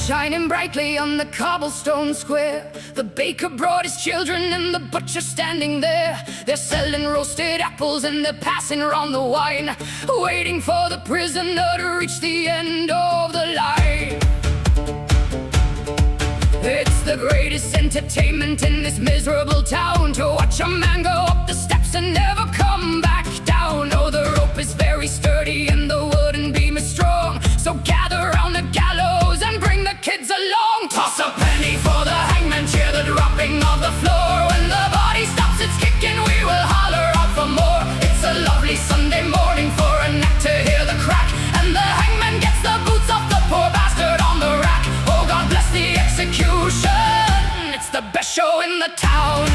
Shining brightly on the cobblestone square. The baker brought his children and the butcher standing there. They're selling roasted apples and they're passing around the wine, waiting for the prisoner to reach the end of the line. It's the greatest entertainment in this miserable town, to watch a man go up the steps and never come back down. Oh, the rope is very sturdy and the wooden beam is strong, so gather round the gallows and bring the kids along. Toss a penny for the hangman, cheer the dropping of the floor. When the body stops its kicking, we will holler out for more. It's a lovely Sunday morning for a neck to hear the crack, and the hangman gets the boots off the poor bastard on the rack. Oh, God bless the execution, it's the best show in the town.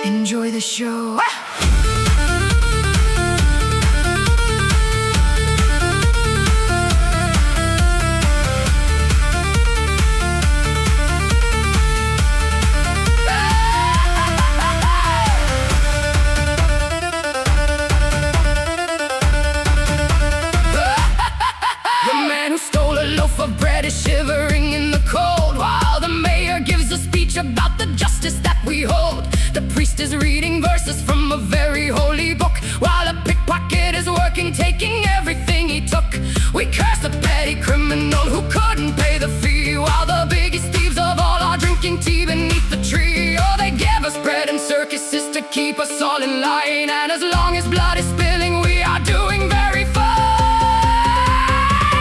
Enjoy the show. Shivering in the cold while the mayor gives a speech about the justice that we hold. The priest is reading verses from a very holy book, while a pickpocket is working, taking everything he took. We curse the petty criminal who couldn't pay the fee, while the biggest thieves of all are drinking tea beneath the tree. Oh, they give us bread and circuses to keep us all in line, and as long as blood is spilling, we are doing very fine.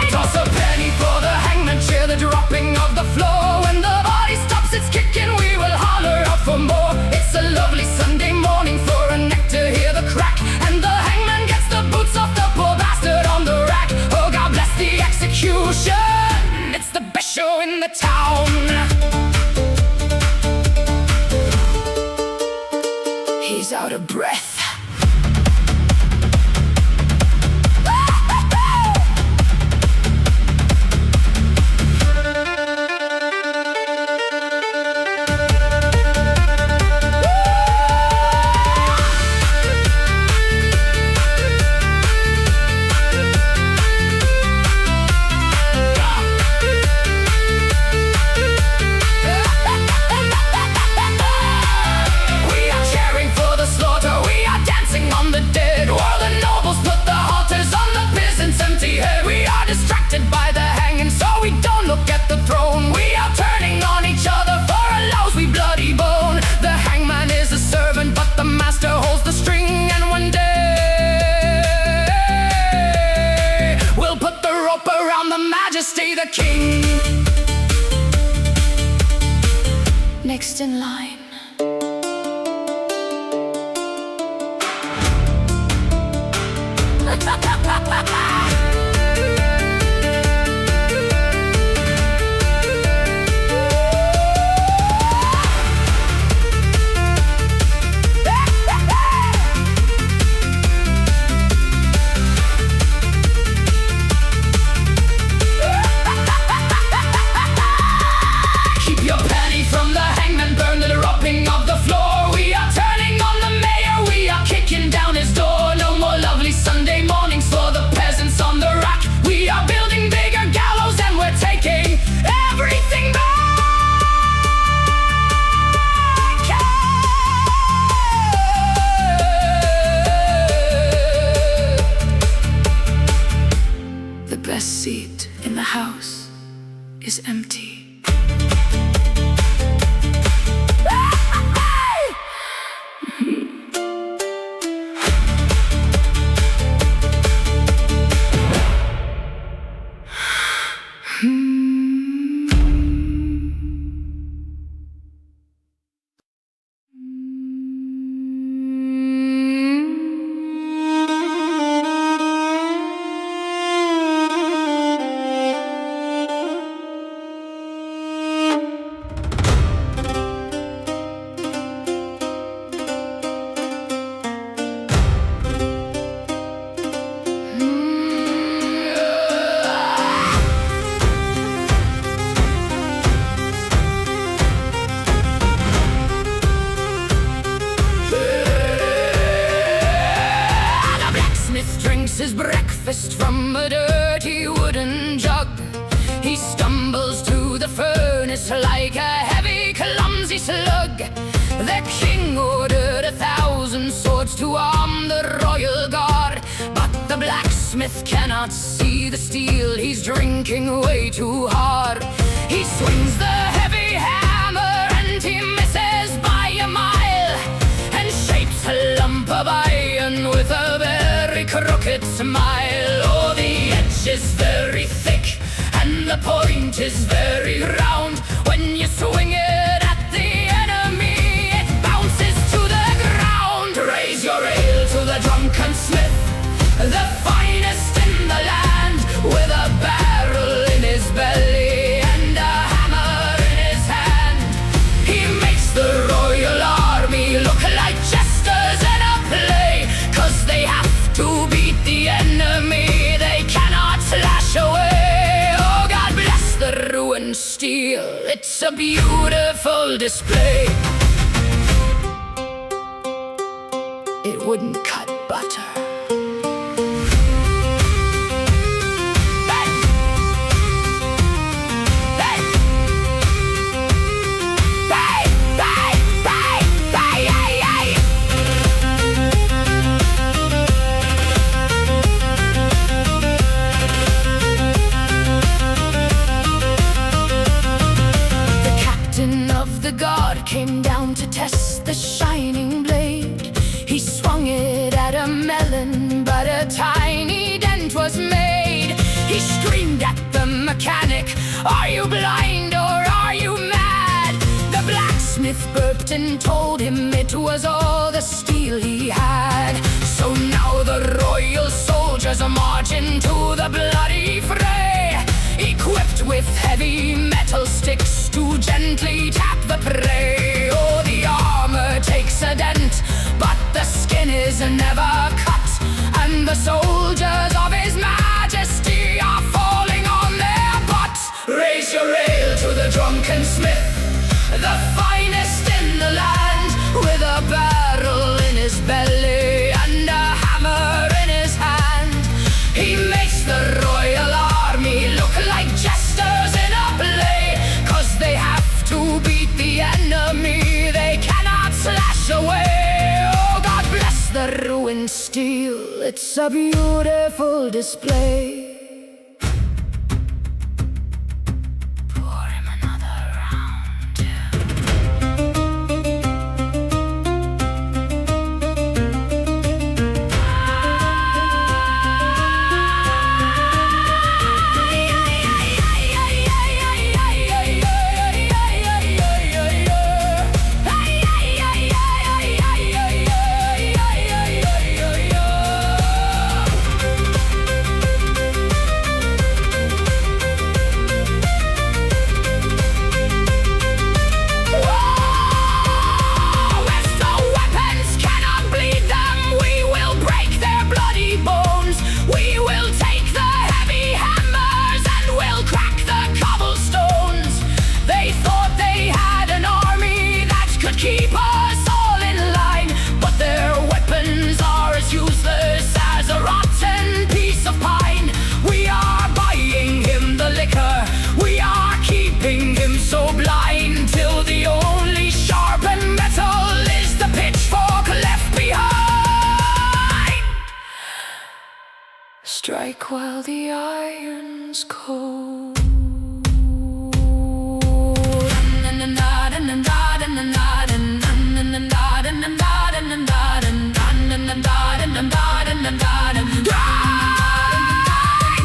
Toss a penny for the hangman, cheer the dropping of the floor. When the body stops its kicking, we will holler out for more. It's a lovely Sunday morning for a neck to hear the crack, and the hangman gets the boots off the poor bastard on the rack. Oh, God bless the execution, it's the best show in the town. He's out of breath. By the hanging, so we don't look at the throne. We are turning on each other for a lousy bloody bone. The hangman is a servant, but the master holds the string, and one day we'll put the rope around the majesty, the king. Next in line. Keep your penny from the hangman, burn the rope the furnace like a heavy, clumsy slug. The king ordered 1,000 swords to arm the royal guard, but the blacksmith cannot see the steel, he's drinking way too hard. He swings the heavy hammer and he misses by a mile, and shapes a lump of iron with a very crooked smile. Oh, the edge is very thick and the point is very round. When you swing it at the enemy, it bounces to the ground. Raise your ale to the Drunken Smith, the finest in the land, with a barrel in his belly and a hammer in his hand. He makes the royal army look like jesters in a play, 'cause they have to beat the enemy, they cannot slash away. Oh, God bless the ruined steel, it's a beautiful display. It wouldn't cut butter. The guard came down to test the shining blade. He swung it at a melon, but a tiny dent was made. He screamed at the mechanic, "Are you blind or are you mad?" The blacksmith burped and told him it was all the steel he had. So now the royal soldiers march into the bloody fray, equipped with heavy metal sticks to gently tap the prey. Oh, the armor takes a dent, but the skin is never cut, and the soldiers of His Majesty are falling on their butts. Raise your ale to the Drunken Smith, the finest in the land, with a barrel in his belly and a hammer in his hand. He makes the royal army look like jesters in a play, 'cause they have to beat the enemy, they cannot slash away. Oh, God bless the ruined steel, it's a beautiful display. Pour him another round. Strike while the iron's cold.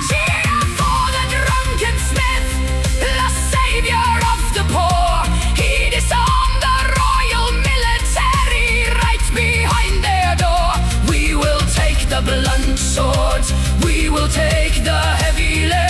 Cheer for the Drunken Smith, the savior of the poor. He disarmed the royal military right behind their door. We will take the blunt swords, we will take the heavy lead.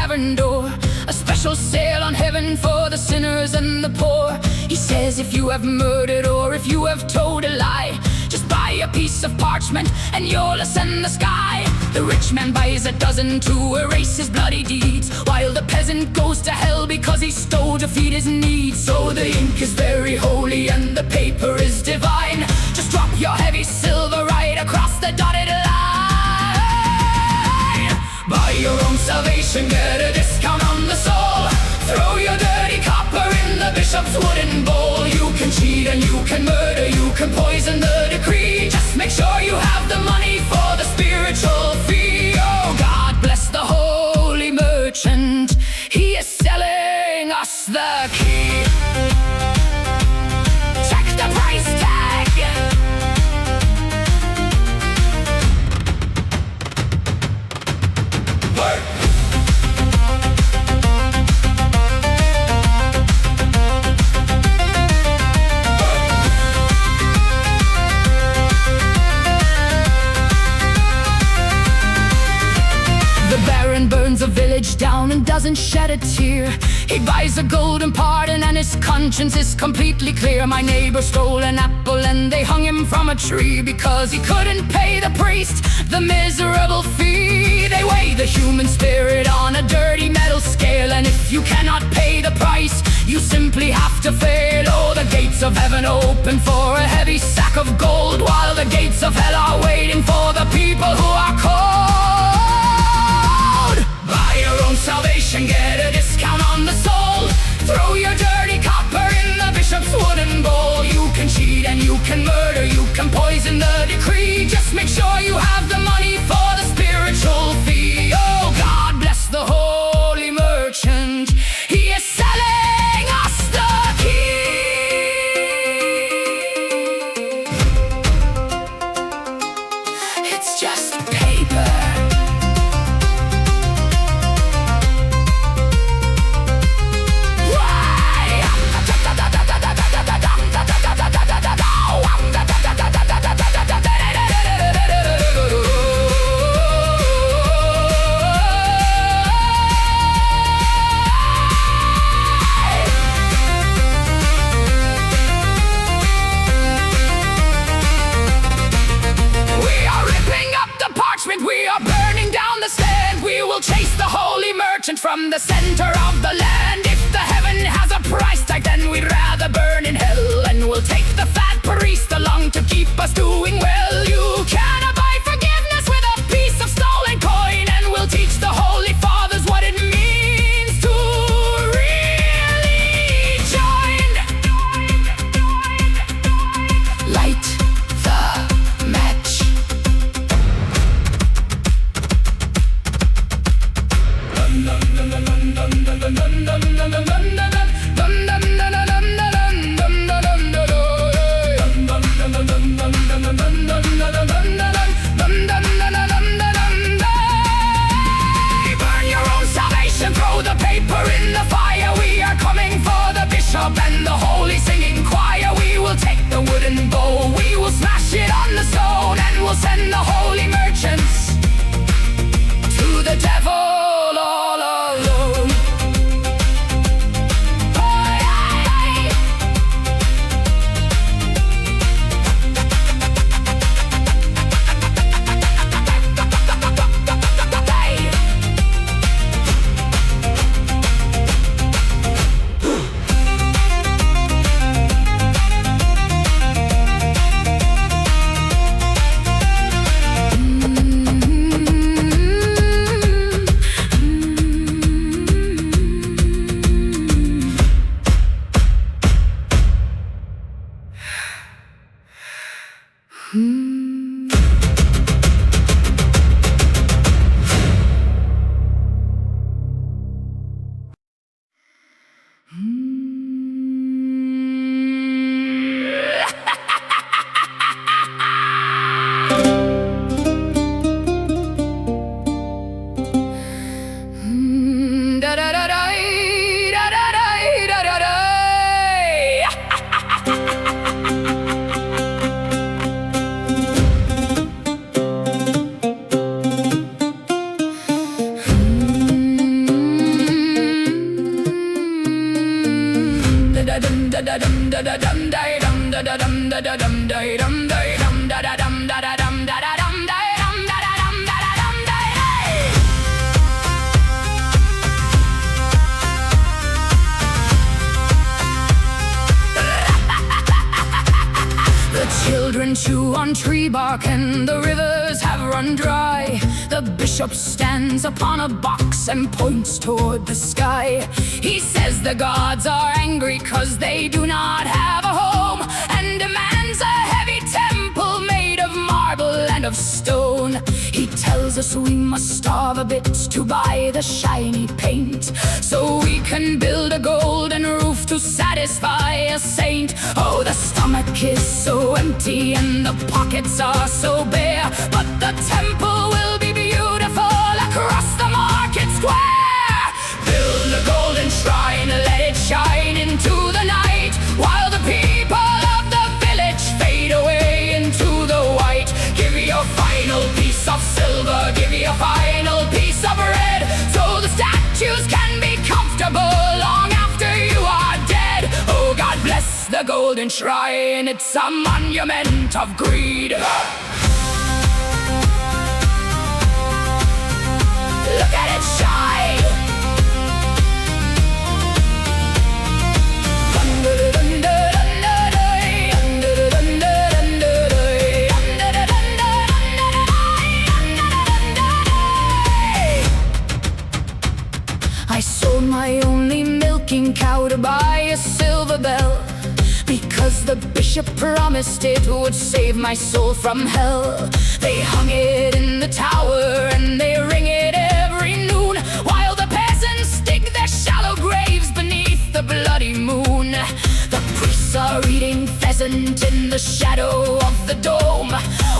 tavern door. A special sale on heaven for the sinners and the poor. He says if you have murdered or if you have told a lie, just buy a piece of parchment and you'll ascend the sky. The rich man buys a dozen to erase his bloody deeds, while the peasant goes to hell because he stole to feed his needs. So the ink is very holy and the paper is divine. Just drop your heavy silver right across the dotted line. Buy your own salvation, get a discount on the soul. Throw your dirty copper in the bishop's wooden bowl. You can cheat and you can murder, you can poison the decree. Just make sure you have the money for the spiritual fee. Oh, God bless the holy merchant, he is selling us the key. Check the price tag. Work. Burns a village down and doesn't shed a tear. He buys a golden pardon and his conscience is completely clear. My neighbor stole an apple and they hung him from a tree because he couldn't pay the priest the miserable fee. They weigh the human spirit on a dirty metal scale, and if you cannot pay the price, you simply have to fail. Oh, the gates of heaven open for a heavy sack of gold, while the gates of hell are waiting for the people who are cold. Buy your own salvation, get a discount on the soul. Throw your dirty copper in the bishop's wooden bowl. You can cheat and you can murder, you can poison the decree. Just make sure you have the money for the spiritual fee. Oh, God bless the holy merchant, he is selling us the key. It's just paper. We are burning down the stand. We will chase the holy merchant from the center of the land. If the heaven has a price tag, then we'd rather burn in hell, and we'll take the fat priest along to keep us doing well. You cannot buy forgiveness with a piece of stolen coin, and we'll teach the holy fathers what it means to really join. Light the match. Burn your own salvation, throw the paper in the fire. We are coming for the bishop and the holy singing choir. We will take the wooden bowl, we will smash it on the stone, and we'll send the holy merchants to the devil all alone. Children chew on tree bark and the rivers have run dry. The bishop stands upon a box and points toward the sky. He says the gods are angry 'cause they do not have a home, and demands a heavy temple made of marble and of stone. He tells us we must starve a bit to buy the shiny paint, so we can build a golden roof to satisfy a saint. Oh, the stomach is so empty and the pockets are so bare, but the temple will be beautiful across the market square. Build a golden shrine, let it shine into the night, while the people of the village fade away into the white. Give me your final piece of silver, give me a final piece of red, so the statues can be comfortable long after you are dead. Oh, God bless the golden shrine, it's a monument of greed. Look at it shine. I sold my only milking cow to buy a silver bell, because the bishop promised it would save my soul from hell. They hung it in the tower and they ring it every noon, while the peasants dig their shallow graves beneath the bloody moon. The priests are eating pheasant in the shadow of the dome,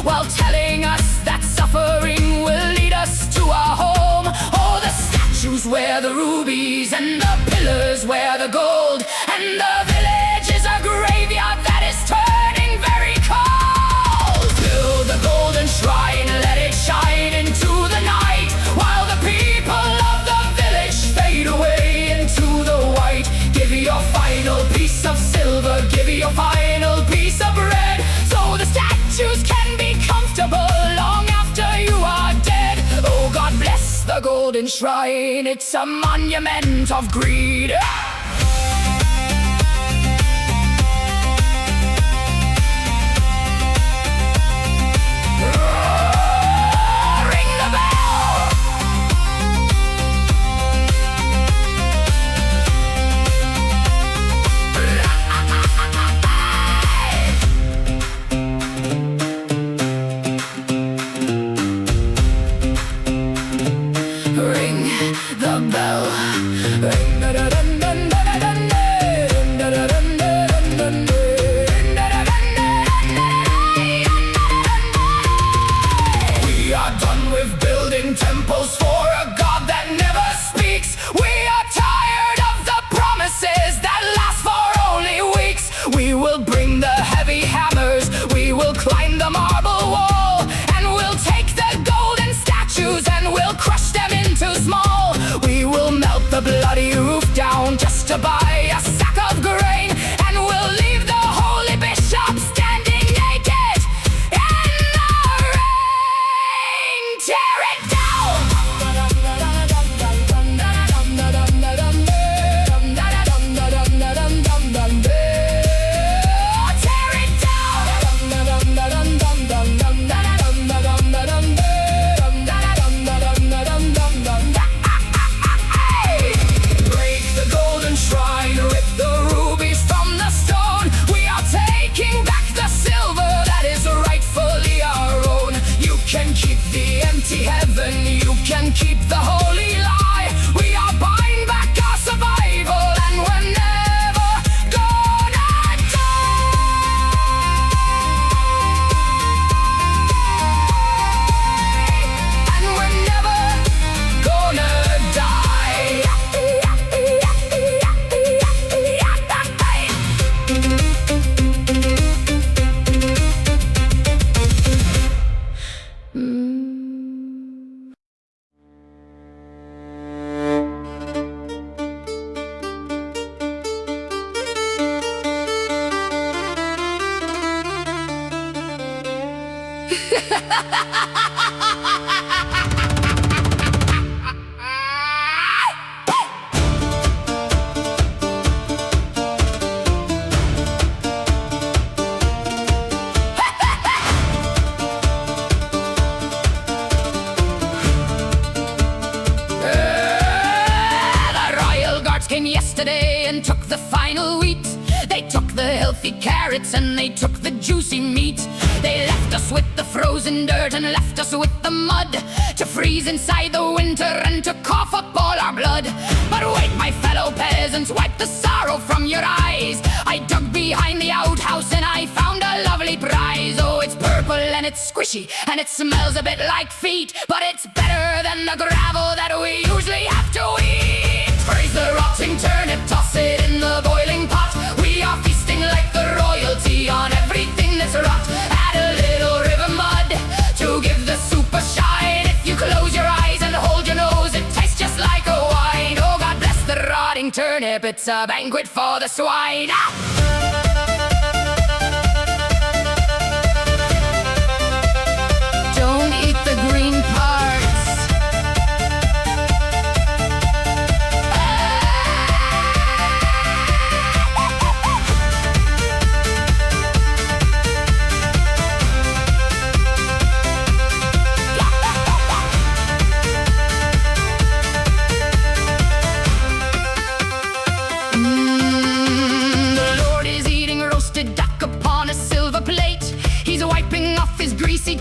while telling us that suffering will lead us to our home. Oh, the statues wear the rubies and the pillars wear the gold, and the village is a graveyard that is turning very cold. Build the golden shrine, let it shine into the night, while the people of the village fade away into the white. Give me your final piece of silver, give me your final piece of red, so the statues can be comfortable long after you are dead. Oh, God bless the golden shrine, it's a monument of greed. Temples for a God that never speaks. We are tired of the promises that last for only weeks. We will bring the heavy hammers, we will climb the marble wall, and we'll take the golden statues and we'll crush them into small. We will melt the bloody roof down just to buy a sack of grain, and we'll leave the holy bishop standing naked in the rain. Tear it down. Break the golden shrine, Yesterday and took the final wheat. They took the healthy carrots and they took the juicy meat. They left us with the frozen dirt and left us with the mud, to freeze inside the winter and to cough up all our blood. But wait, my fellow peasants, wipe the sorrow from your eyes. I dug behind the outhouse and I found a lovely prize. Oh, it's purple and it's squishy and it smells a bit like feet, but it's better than the gravel that we usually have to eat. Praise the rotting turnip, toss it in the boiling pot. We are feasting like the royalty on everything that's rot. Add a little river mud to give the soup a shine. If you close your eyes and hold your nose, it tastes just like a wine. Oh, God bless the rotting turnip, it's a banquet for the swine. Don't eat the green parts.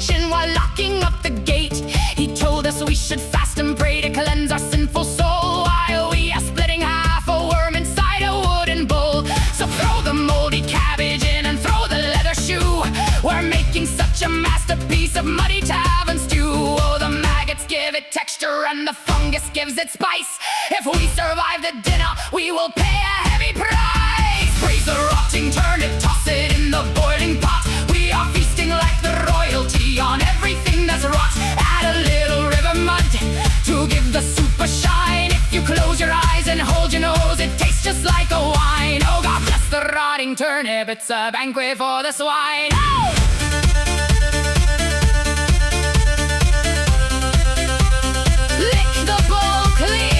Chin while locking up the gate. He told us we should fast and pray to cleanse our sinful soul, while we are splitting half a worm inside a wooden bowl. So throw the moldy cabbage in and throw the leather shoe. We're making such a masterpiece of muddy tavern stew. Oh, the maggots give it texture and the fungus gives it spice. If we survive the dinner, we will pay a heavy price. Freeze the rotting turnip, toss it in the boiling pot. We are feasting like the royalty on everything that's rot. Add a little river mud to give the soup a shine. If you close your eyes and hold your nose, it tastes just like a wine. Oh, God bless the rotting turnip, it's a banquet for the swine. Oh! Lick the bowl clean.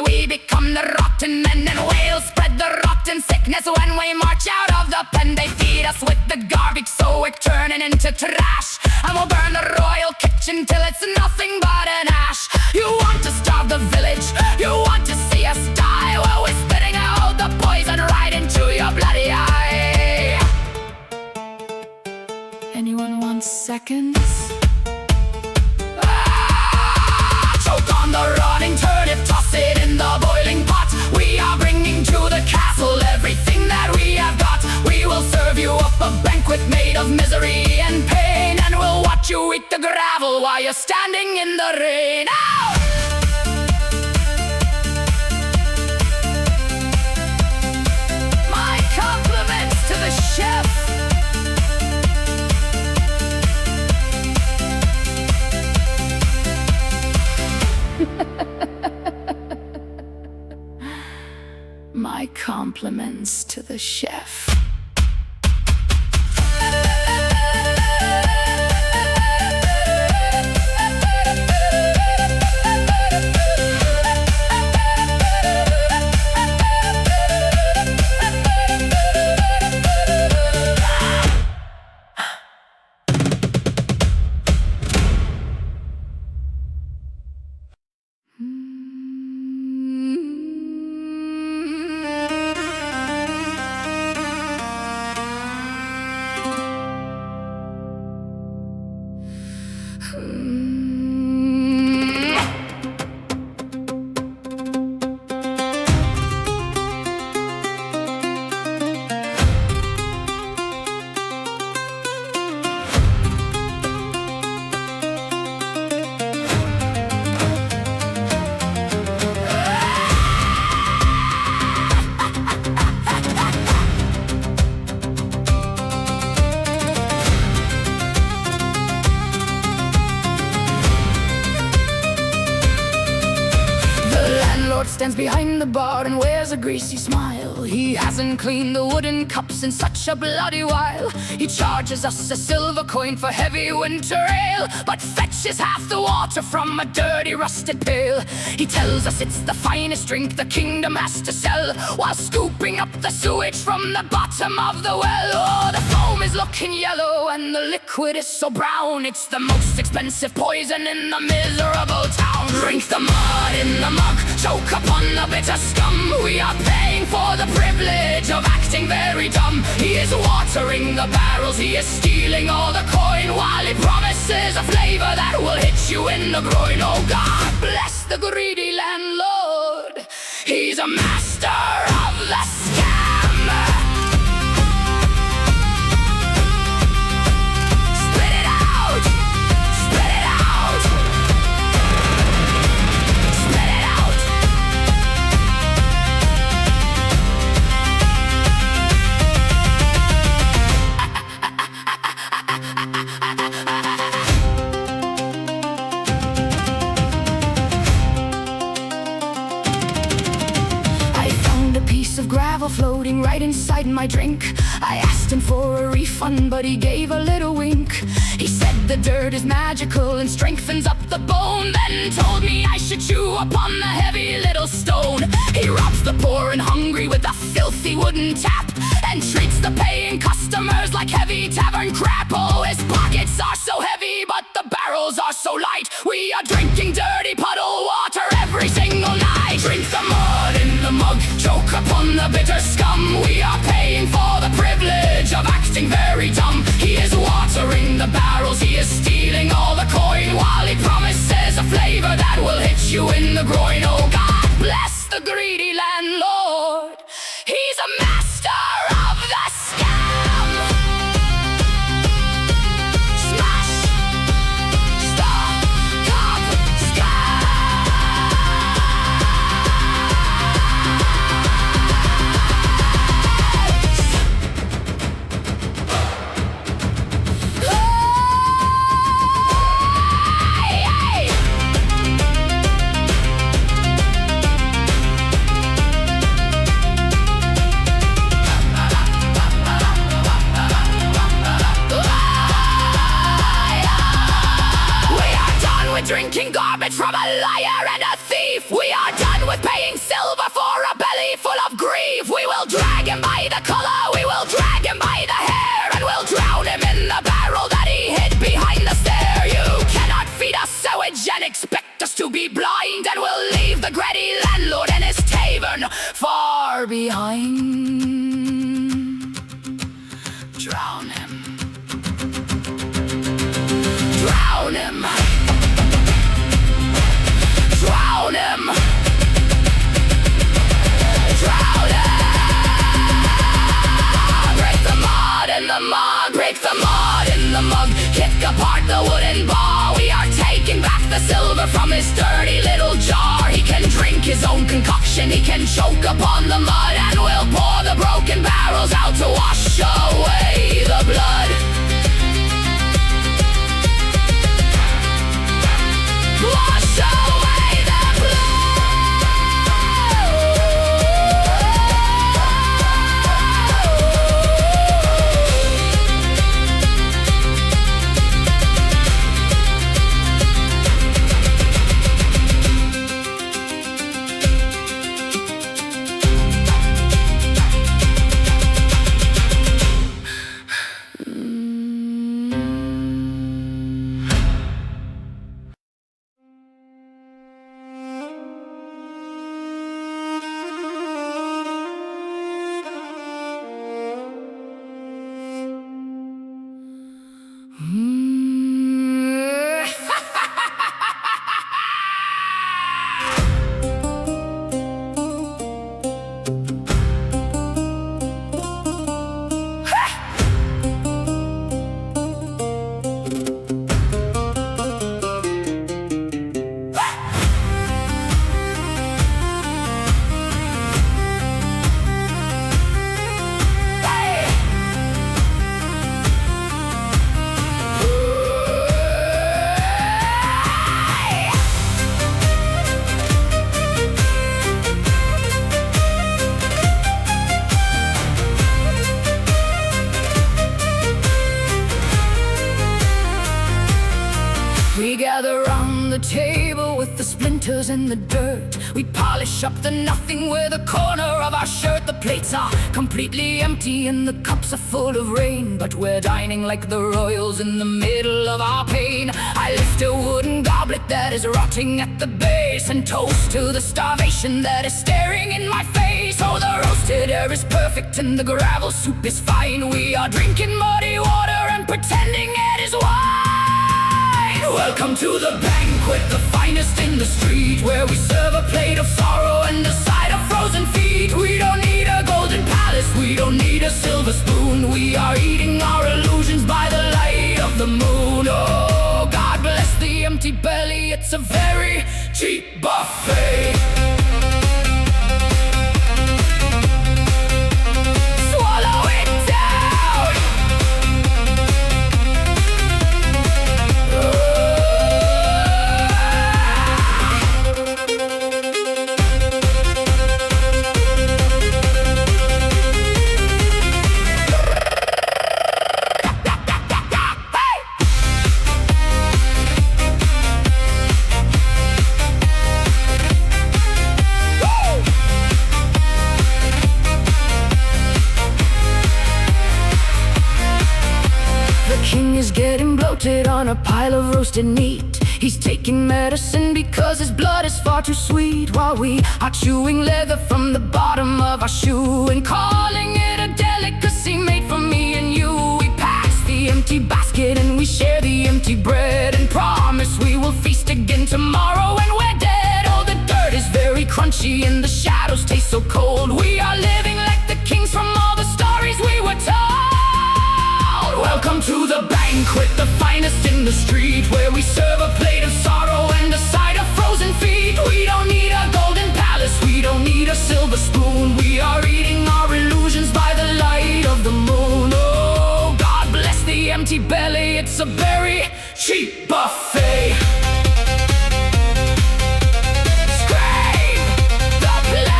We become the rotten men, and whales spread the rotten sickness. When we march out of the pen, they feed us with the garbage, so we're turning into trash. And we'll burn the royal kitchen till it's nothing but an ash. You want to starve the village, you want to see us die. Well, we're spitting out the poison right into your bloody eye. Anyone want seconds? Choke on the rotting turnip, toss it in the boiling pot. We are bringing to the castle everything that we have got. We will serve you up a banquet made of misery and pain, and we'll watch you eat the gravel while you're standing in the rain. Ow! My compliments to the chef. My compliments to the chef. stands behind the bar and wears a greasy smile. He hasn't cleaned the wooden cups in such a bloody while. He charges us a silver coin for heavy winter ale, but fetches half the water from a dirty rusted pail. He tells us it's the finest drink the kingdom has to sell, while scooping up the sewage from the bottom of the well. Oh, the foam is looking yellow and the liquid is so brown. It's the most expensive poison in the miserable town. Drink the mud in the mug, choke upon the bitter scum. We are paying for the privilege of acting very dumb. He is watering the barrels, he is stealing all the coin, while he promises a flavor that will hit you in the groin. Oh, God bless the greedy landlord, he's a master of the scam. Of gravel floating right inside my drink. I asked him for a refund, but he gave a little wink. He said the dirt is magical and strengthens up the bone, then told me I should chew upon the heavy little stone. He robs the poor and hungry with a filthy wooden tap, and treats the paying customers like heavy tavern crap. Oh, his pockets are so heavy, but the barrels are so light. We are drinking dirty puddle water every single night. Drink the mud in the mug, choke upon the bitter scum. We are paying for the privilege of acting very dumb. He is watering the barrels, he is stealing all the coin, while he promises a flavor that will hit you in the groin. Oh, God bless the greedy landlord, he's a master of the scam. Smash, stop, cop, drinking garbage from a liar and a thief. We are done with paying silver for a belly full of grief. We will drag him by the collar, we will drag him by the hair, and we'll drown him in the barrel that he hid behind the stair. You cannot feed us sewage and expect us to be blind, and we'll leave the greedy landlord and his tavern far behind. Drown him. Drown him. Drown him! Drown him! Break the mud in the mug, break the mud in the mug, kick apart the wooden bar. We are taking back the silver from his dirty little jar. He can drink his own concoction, he can choke upon the mud, and we'll pour the broken barrels out to wash away the blood. Wash away! fingers in the dirt. We polish up the nothing with the corner of our shirt. The plates are completely empty and the cups are full of rain, but we're dining like the royals in the middle of our pain. I lift a wooden goblet that is rotting at the base and toast to the starvation that is staring in my face. Oh, the roasted air is perfect and the gravel soup is fine. We are drinking muddy water and pretending it is wine. Welcome to the banquet, the finest in the street, where we serve a plate of sorrow and a side of frozen feet. We don't need a golden palace, we don't need a silver spoon. We are eating our illusions by the light of the moon. Oh, God bless the empty belly, it's a very cheap buffet. Swallow it down. Getting bloated on a pile of roasted meat. He's taking medicine because his blood is far too sweet, while we are chewing leather from the bottom of our shoe and calling it a delicacy made for me and you. We pass the empty basket and we share the empty bread and promise we will feast again tomorrow when we're dead. Oh, the dirt is very crunchy and the shadows taste so cold. We are living like the kings from all the stories we were told. Welcome to the banquet, the finest in the street, where we serve a plate of sorrow and a side of frozen feet. We don't need a golden palace, we don't need a silver spoon. We are eating our illusions by the light of the moon. Oh, God bless the empty belly, it's a very cheap buffet. Scrape the plate.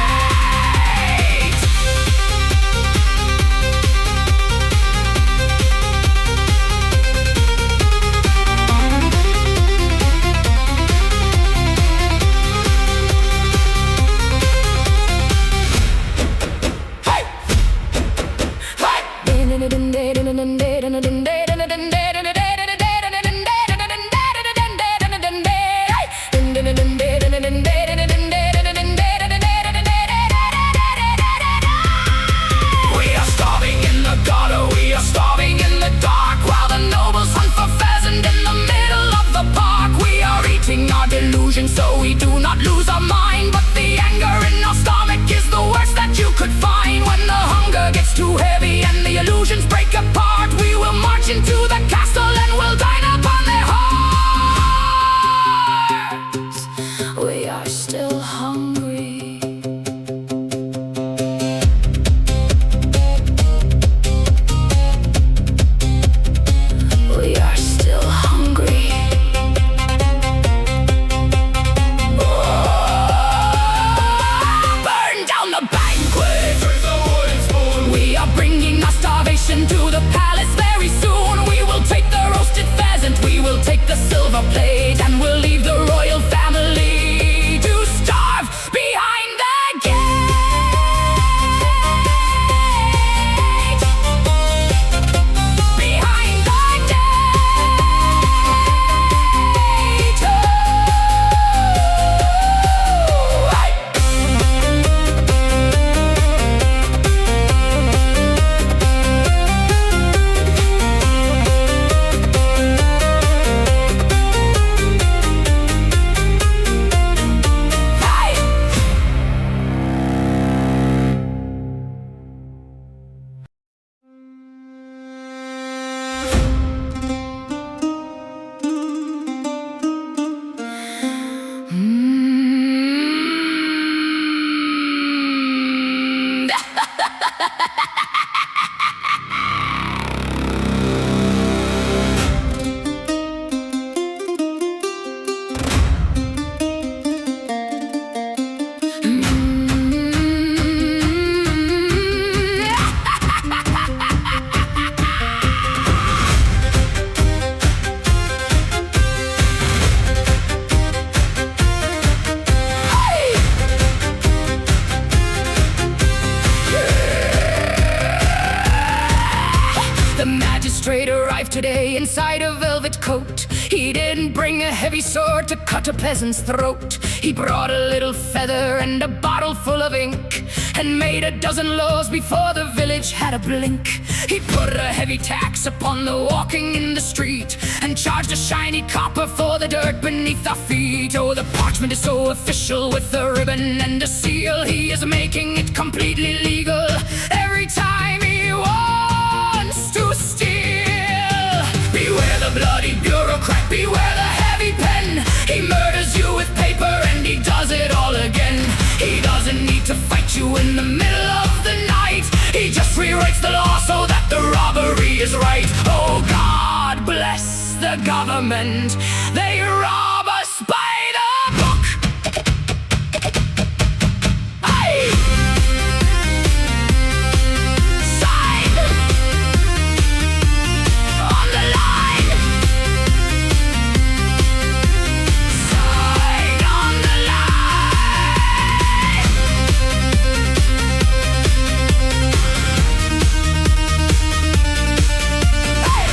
magistrate arrived today inside a velvet coat. He didn't bring a heavy sword to cut a peasant's throat. He brought a little feather and a bottle full of ink, and made a dozen laws before the village had a blink. He put a heavy tax upon the walking in the street, and charged a shiny copper for the dirt beneath our feet. Oh, the parchment is so official, with a ribbon and a seal. He is making it completely legal every time he wants to steal. Beware the bloody bureaucrat, beware the heavy pen. He murders you with paper and he does it all again. He doesn't need to fight you in the middle of the night. He just rewrites the law so that the robbery is right. Oh, God bless the government. They rob us by the book. Hey! Sign on the line. Sign on the line. Hey!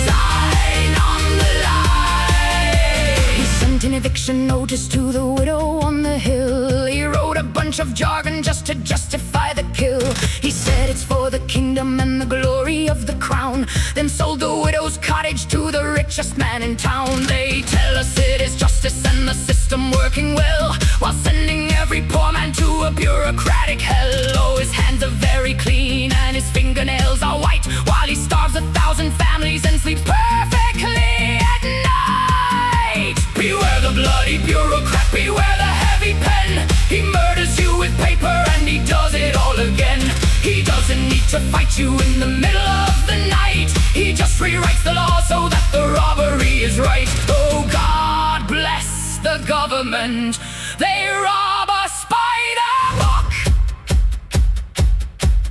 Sign on the line. He sent an eviction notice to the widow on the hill. He wrote a bunch of jargon just to justify the kill. He said it's for the kingdom and the glory of the crown, then sold the widow's cottage to the richest man in town. They tell us it is justice and the system working well, while sending every poor man to a bureaucratic hell. Oh, his hands are very clean and his fingernails are white, while he starves 1,000 families and sleeps perfectly at night. Beware the bloody bureaucrat, beware the heavy pen. He murders you with paper and he does it all again. He doesn't need to fight you in the middle of the night. He just rewrites the law so that the robbery is right. Oh, God bless the government. They rob us by the book.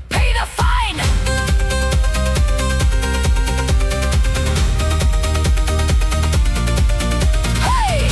Pay the fine. Hey!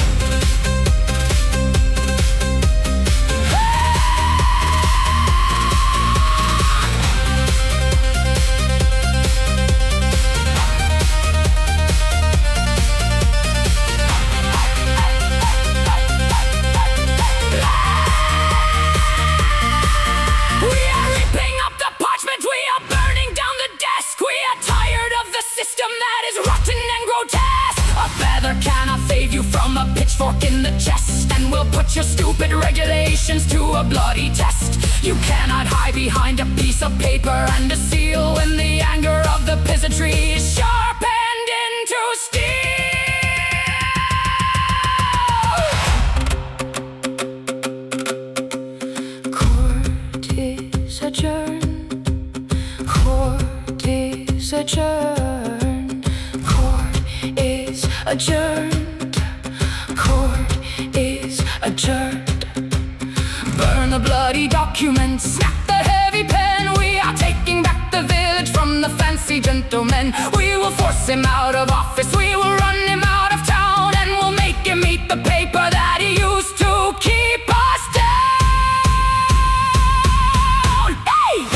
That is rotten and grotesque. A feather cannot save you from a pitchfork in the chest, and will put your stupid regulations to a bloody test. You cannot hide behind a piece of paper and a seal when the anger of the peasantry is sharpened into steel. Court is adjourned. Court is adjourned. Adjourned. Court is adjourned. Burn the bloody documents, snap the heavy pen. We are taking back the village from the fancy gentleman. We will force him out of office, we will run him out of town, and we'll make him eat the paper that he used to keep us down. Hey!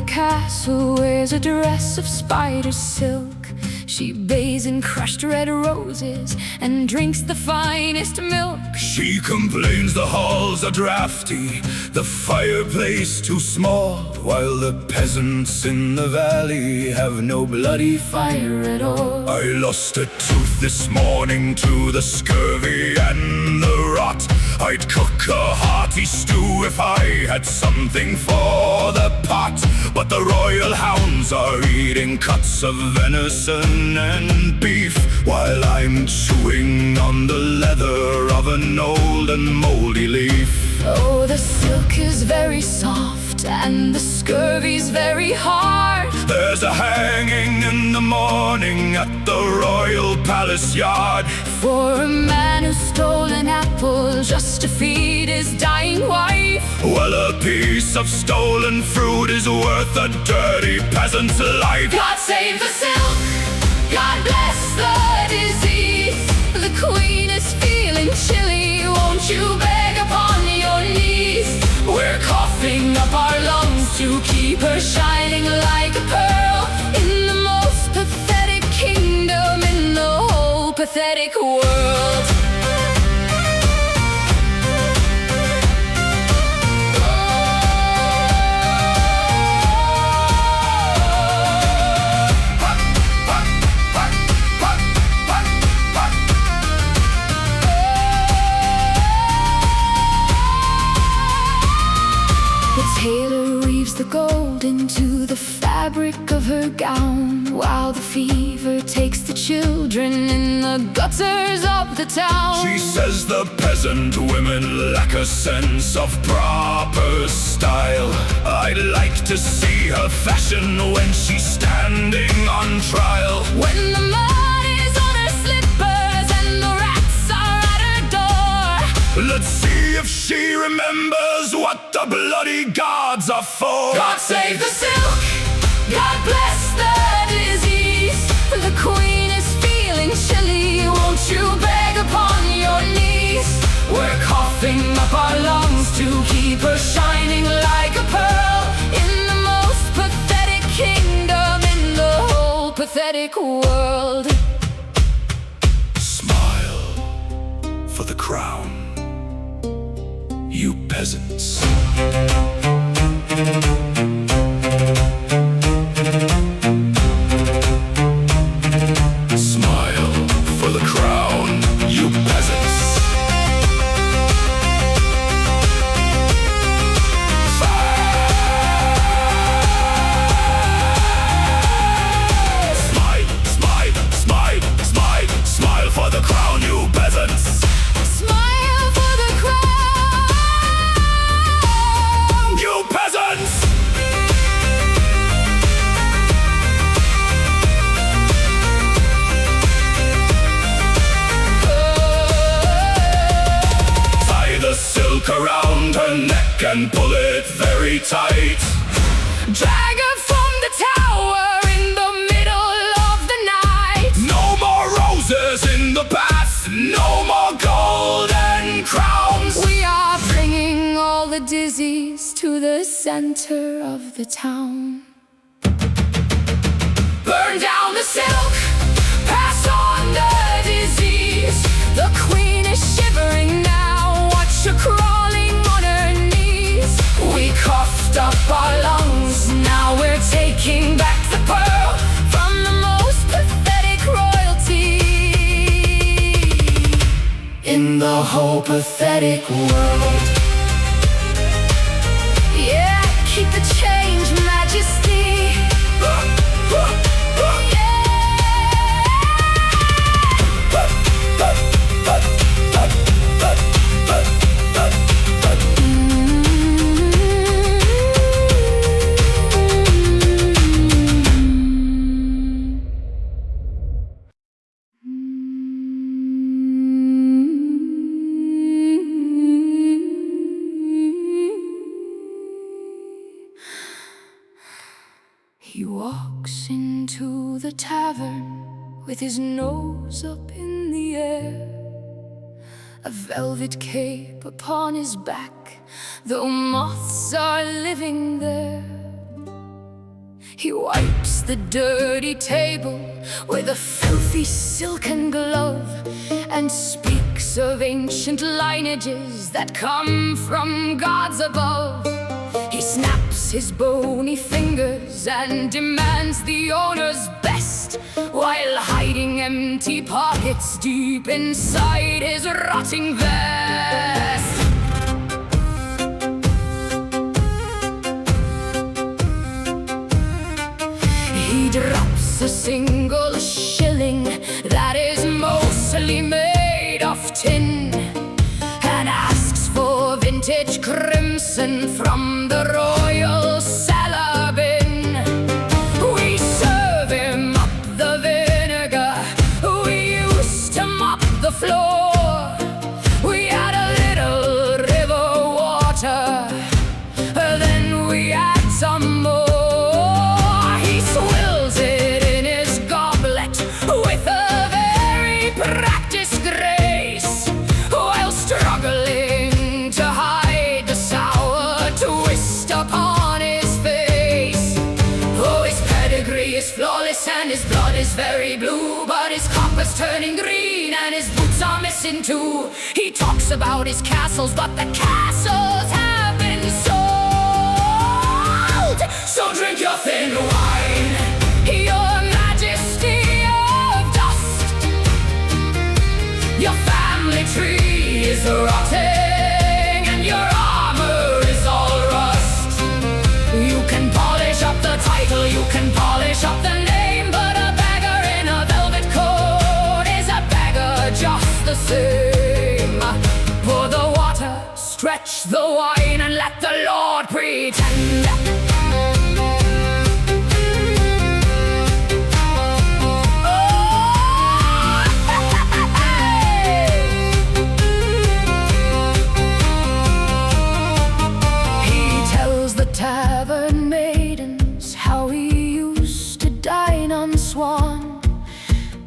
the castle wears a dress of spider silk. She bathes in crushed red roses and drinks the finest milk. She complains the halls are drafty, the fireplace too small, while the peasants in the valley have no bloody fire at all. I lost a tooth this morning to the scurvy and the rot. I'd cook a hearty stew if I had something for the pot. But the royal hounds are eating cuts of venison and beef, while I'm chewing on the leather of an old and moldy leaf. Oh, the silk is very soft and the scurvy's very hard. There's a hanging in the morning at the royal palace yard for a man who stole an apple just to feed his dying wife. Well, a piece of stolen fruit is worth a dirty peasant's life. God save the silk, God bless the disease. The queen is feeling chilly, won't you beg upon your knees? We're coughing up our lungs to keep her shining like a pearl in the most pathetic kingdom in the whole pathetic world. Tailor weaves the gold into the fabric of her gown, while the fever takes the children in the gutters of the town. She says the peasant women lack a sense of proper style. I'd like to see her fashion when she's standing on trial. When the mud is on her slippers and the rats are at her door, let's see if she remembers what the bloody gods are for. God save the silk, God bless the disease. The queen is feeling chilly, won't you beg upon your knees? We're coughing up our lungs to keep her shining like a pearl in the most pathetic kingdom in the whole pathetic world. Smile for the crown, you peasants. Smile for the crown, you peasants. Smile, smile, smile, smile, smile for the crown, you peasants. Smile for the crown, you peasants. Tie the silk around her neck and pull it very tight. drag her from the tower in the middle of the night. No more roses in the bath, no more golden crowns. We are bringing all the disease to the center of the town. Burn down the silk, pass on the disease. The queen is shivering now, watch her crawling on her knees. We coughed up our lungs, now we're taking back the pearl from the most pathetic royalty in the whole pathetic world. Yeah, keep the change, majesty. He walks into the tavern with his nose up in the air, a velvet cape upon his back, though moths are living there. He wipes the dirty table with a filthy silken glove and speaks of ancient lineages that come from gods above. He snaps his bony fingers and demands the owner's best, while hiding empty pockets deep inside his rotting vest. He drops a single shilling that is mostly made of tin, and asks for vintage crimson from the royal cellar bin. We serve him up the vinegar we used to mop the floor. We add a little river water, then we add some more. He swills it in his goblet with a very practiced grace, while struggling to hide the sour twist upon his face. Oh, his pedigree is flawless and his blood is very blue, but his copper's turning green and his boots are missing too. He talks about his castles, but the castles have been sold. So drink your thin wine, your majesty of dust. Your family tree is rotting and your armor is all rust. You can polish up the title, you can polish up the name, but a beggar in a velvet coat is a beggar just the same. Pour the water, stretch the wine, and let the Lord pretend. Tavern maidens how he used to dine on swan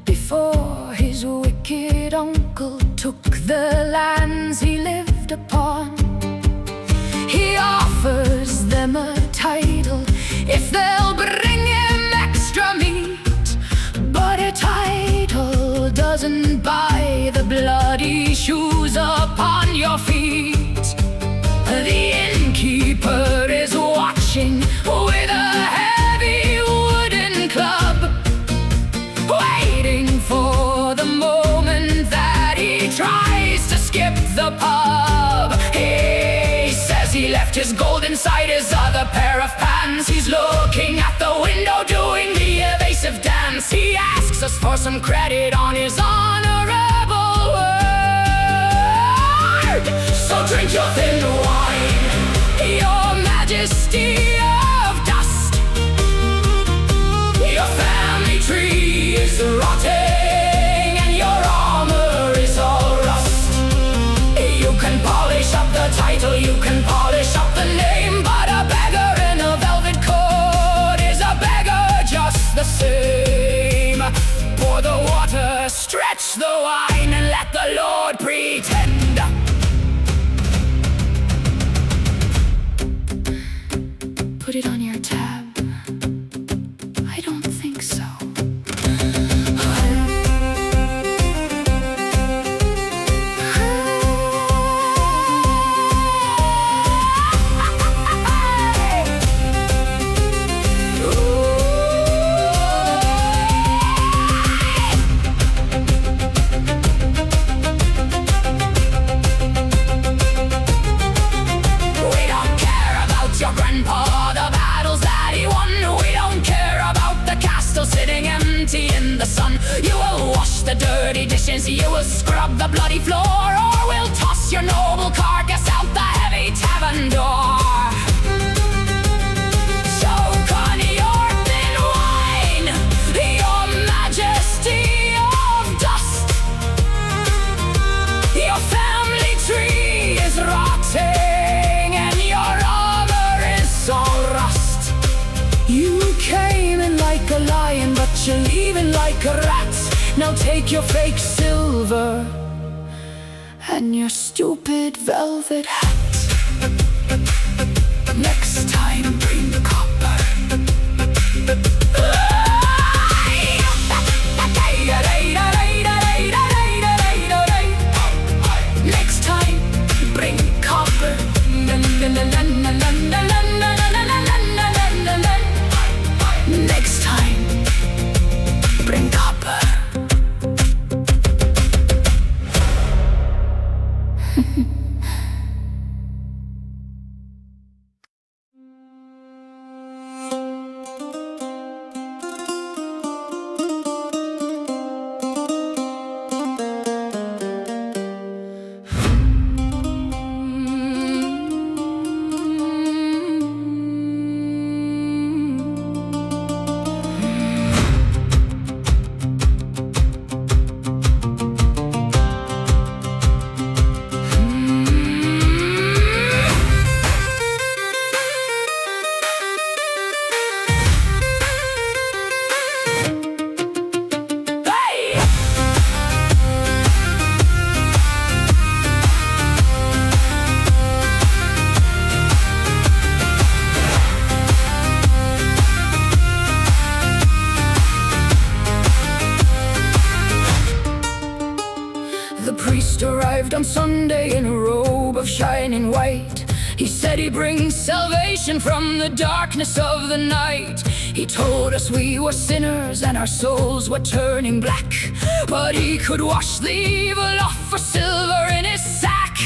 before his wicked uncle took the lands he lived upon. He offers them a title if they'll bring him extra meat, but a title doesn't buy the bloody shoes upon your feet. The innkeeper is watching with a heavy wooden club, waiting for the moment that he tries to skip the pub. He says he left his gold inside his other pair of pants. He's looking at the window doing the evasive dance. He asks us for some credit on his honorable word. So drink your thin wine, your majesty of dust. Your family tree is rotting and your armor is all rust. You can polish up the title, you can polish up the name, but a beggar in a velvet coat is a beggar just the same. Pour the water, stretch the wine, and let the Lord pretend. Put it on your tab. I don't think so. We don't care about your grandpa, sitting empty in the sun. You will wash the dirty dishes, you will scrub the bloody floor, or we'll toss your noble carcass out the heavy tavern door. Choke on your thin wine, your majesty of dust. Your family tree is rotting and your armor is all rust. You came in like a lion, but you're leaving like a rat. Now take your fake silver and your stupid velvet hat. Next time bring copper. arrived on Sunday in a robe of shining white. He said he brings salvation from the darkness of the night. He told us we were sinners and our souls were turning black, but he could wash the evil off for silver in his sack.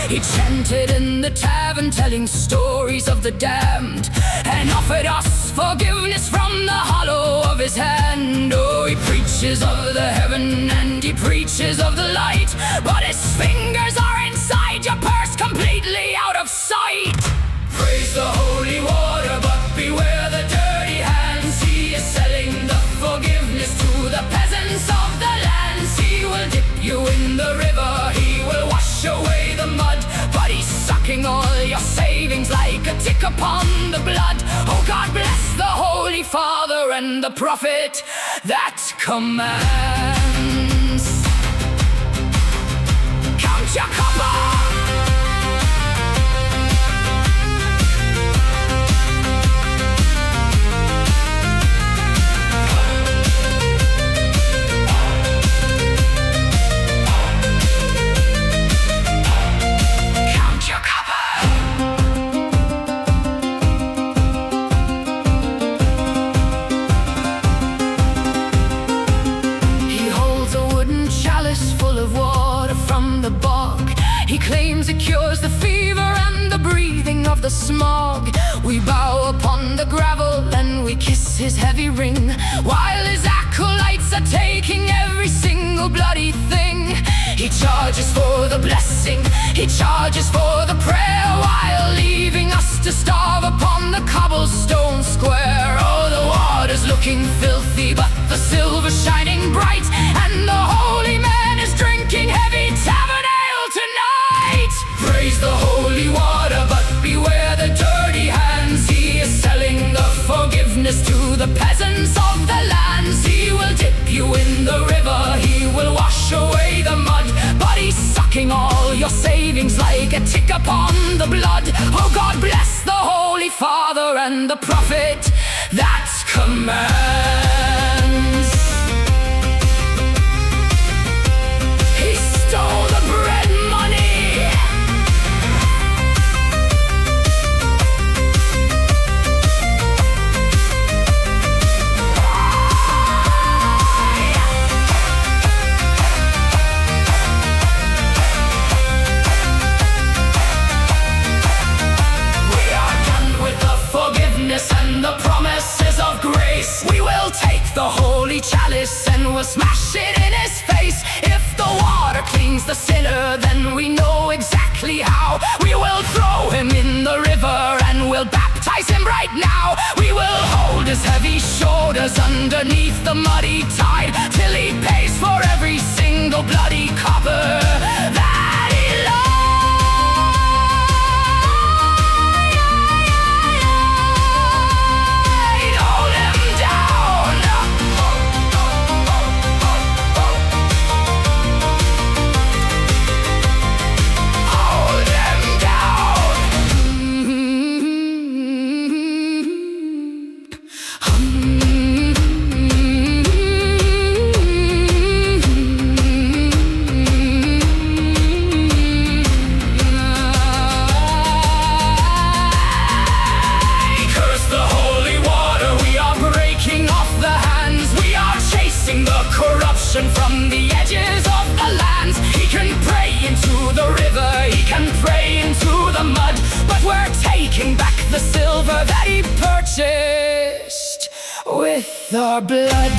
He chanted in the tavern, telling stories of the damned, and offered us forgiveness from the hollow of his hand. Oh, he preaches of the heaven and he preaches of the light, but his fingers are inside your purse, completely out of sight. Praise the holy water, but beware the dirty hands. He is selling the forgiveness to the peasants of the lands. He will dip you in the river, he will wash away the mud, but he's sucking all your savings like a tick upon the blood. Oh, God bless the Holy Father and the prophet that commands. Count your copper! He claims it cures the fever and the breathing of the smog. We bow upon the gravel and we kiss his heavy ring, while his acolytes are taking every single bloody thing. He charges for the blessing, he charges for the prayer, while leaving us to starve upon the cobblestone square. Oh, the water's looking filthy, but the silver's shining bright, and the holy man is drinking heavy tavern ale tonight. Praise the holy water, but beware the dirty hands. He is selling the forgiveness to the peasants of the lands. He will dip you in the river, he will wash away the mud, but he's sucking all your savings like a tick upon the blood. Oh, God bless the Holy Father and the prophet that commands. He stole the bread money. And the promises of grace, we will take the holy chalice and we'll smash it in his face. If the water cleans the sinner, then we know exactly how. We will throw him in the river and we'll baptize him right now. We will hold his heavy shoulders underneath the muddy tide, till he pays for every single bloody copper that he lost. From the edges of the lands, he can pray into the river, he can pray into the mud, but we're taking back the silver that he purchased with our blood.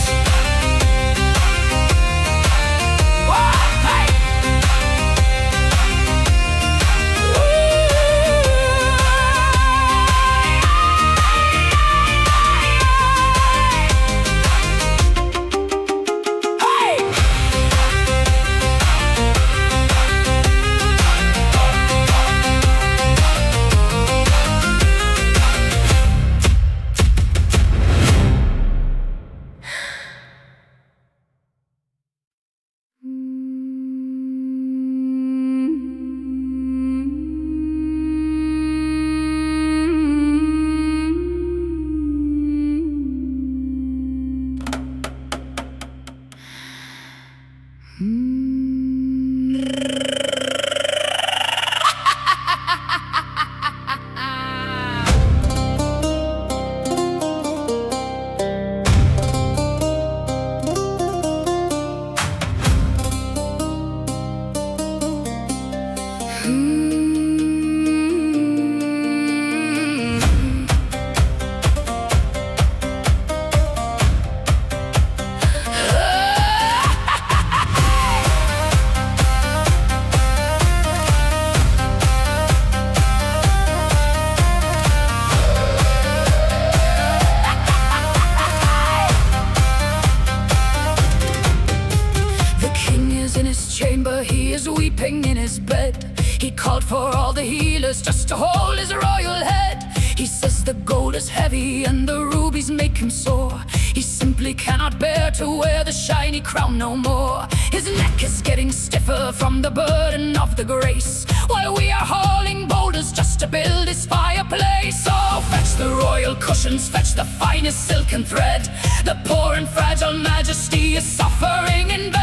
out for all the healers just to hold his royal head. He says the gold is heavy and the rubies make him sore. He simply cannot bear to wear the shiny crown no more. His neck is getting stiffer from the burden of the grace, while we are hauling boulders just to build his fireplace. So fetch the royal cushions, fetch the finest silken thread. The poor and fragile majesty is suffering in bed.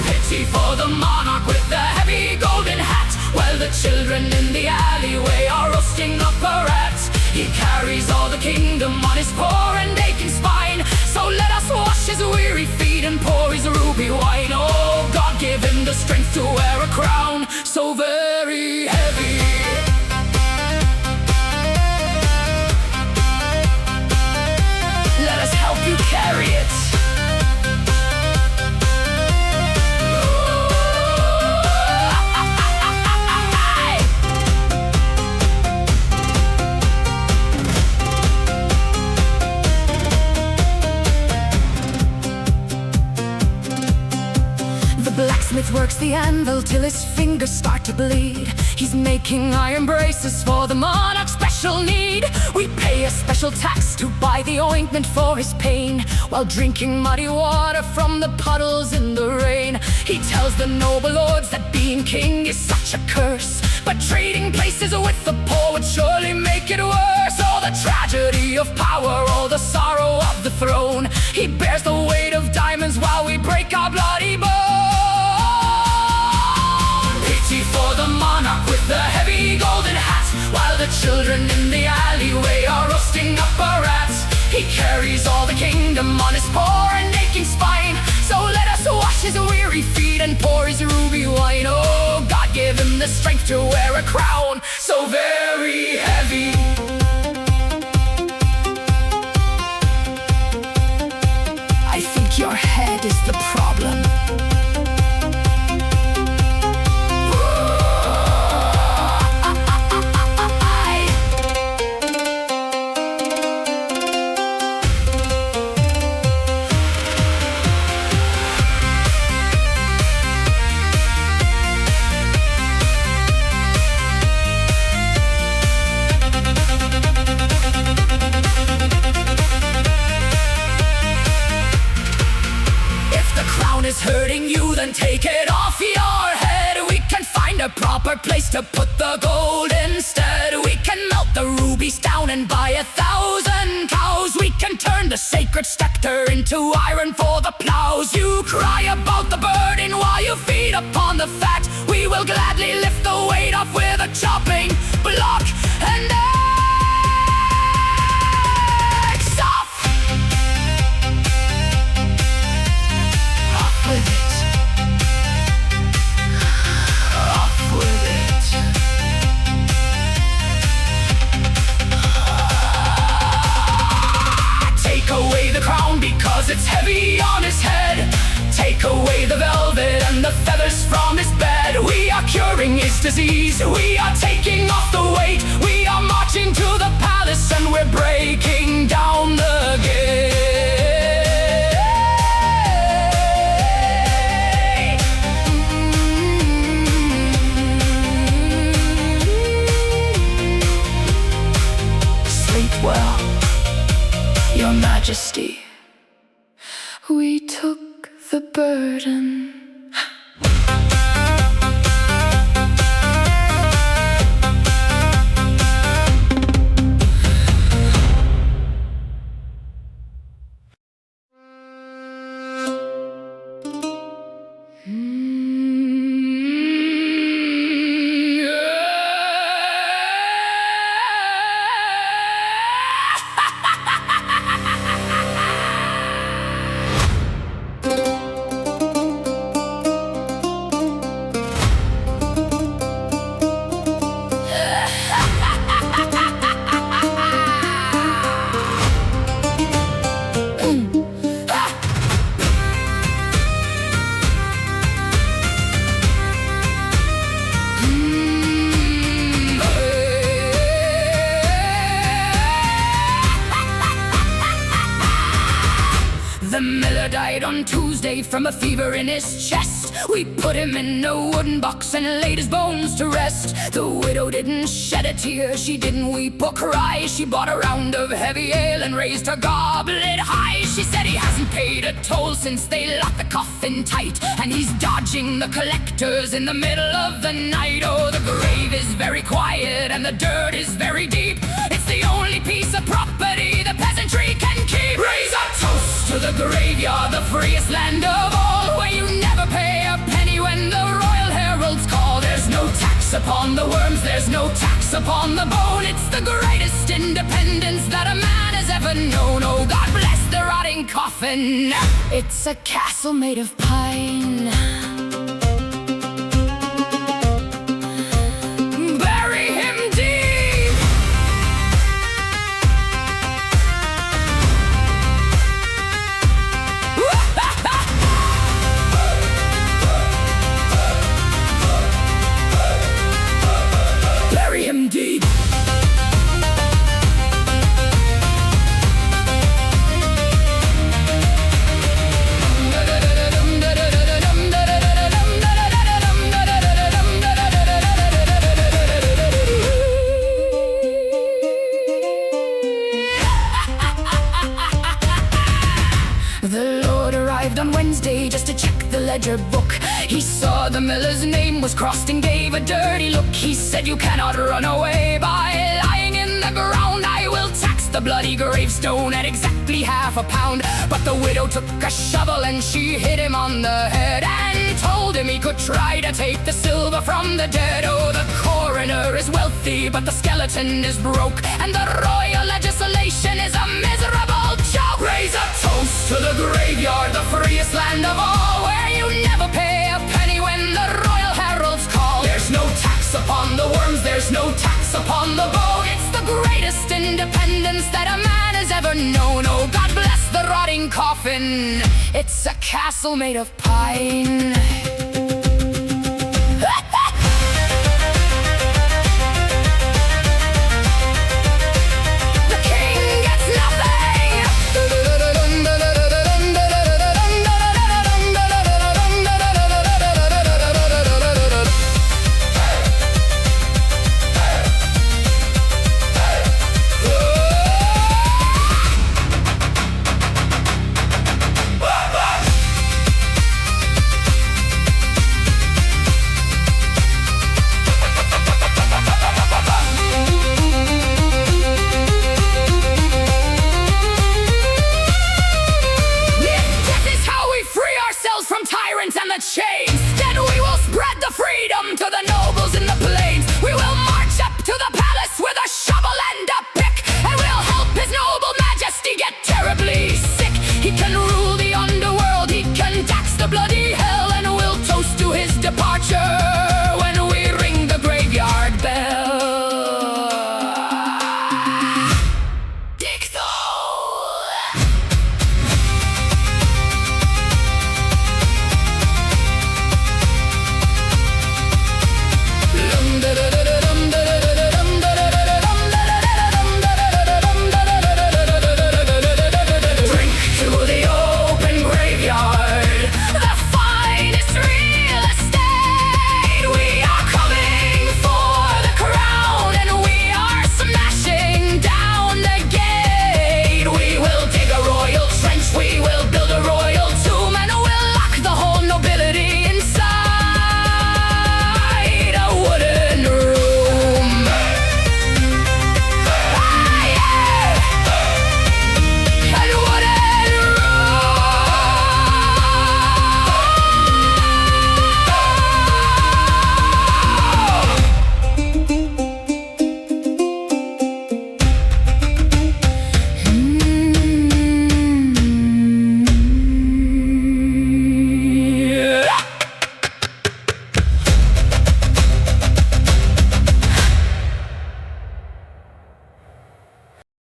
Pity for the monarch with the heavy golden hat, while the children in the alleyway are roasting up a rat. He carries all the kingdom on his poor and aching spine. So let us wash his weary feet and pour his ruby wine. Oh, God, give him the strength to wear a crown so very heavy. Let us help you carry it. Blacksmith works the anvil till his fingers start to bleed. He's making iron braces for the monarch's special need. We pay a special tax to buy the ointment for his pain, while drinking muddy water from the puddles in the rain. He tells the noble lords that being king is such a curse, but trading places with the poor would surely make it worse. All the tragedy of power, all the sorrow of the throne, he bears the weight of diamonds while we break our bloody bones. For the monarch with the heavy golden hat, while the children in the alleyway are roasting up a rat. He carries all the kingdom on his poor and aching spine. So let us wash his weary feet and pour his ruby wine. Oh, God, give him the strength to wear a crown so very heavy. I think your head is the problem. Is hurting you, then take it off your head. We can find a proper place to put the gold instead. We can melt the rubies down and buy 1,000 cows. We can turn the sacred scepter into iron for the plows. You cry about the burden while you feed upon the fat. We will gladly lift the weight off with a chopping block and axe off. With it. Off with it. Take away the crown because it's heavy on his head. Take away the velvet and the feathers from his bed. We are curing his disease. We are taking off the weight. We are marching to the palace and we're breaking down the gate. Well, Your Majesty, we took the burden. The miller died on Tuesday from a fever in his chest. We put him in a wooden box and laid his bones to rest. The widow didn't shed a tear, she didn't weep or cry. She bought a round of heavy ale and raised her goblet high. She said he hasn't paid a toll since they locked the coffin tight, and he's dodging the collectors in the middle of the night. Oh, the grave is very quiet and the dirt is very deep. It's the only piece of property the peasantry can keep. Raise a toast to the graveyard, the freest land of all, where you never pay a penny when the royal heralds call. There's no tax upon the worms, there's no tax upon the bone. It's the greatest independence that a man has ever known. Oh, God bless the rotting coffin. It's a castle made of pine. Bury him deep. Bury him deep. The Lord arrived on Wednesday just to check the ledger book. He saw the miller's name was crossed and gave a dirty look. He said, "You cannot run away by lying in the ground. I will tax the bloody gravestone at exactly £1/2." But the widow took a shovel and she hit him on the head and told him he could try to take the silver from the dead. Oh, the coroner is wealthy, but the skeleton is broke, and the royal legislation is a miserable joke. Raise a toast to the graveyard, the freest land of all, where you never pay a penny when the royal heralds call. There's no tax upon the worms, there's no tax upon the bone. It's the greatest independence that a man has ever known. Oh, God bless the rotting coffin. It's a castle made of pine.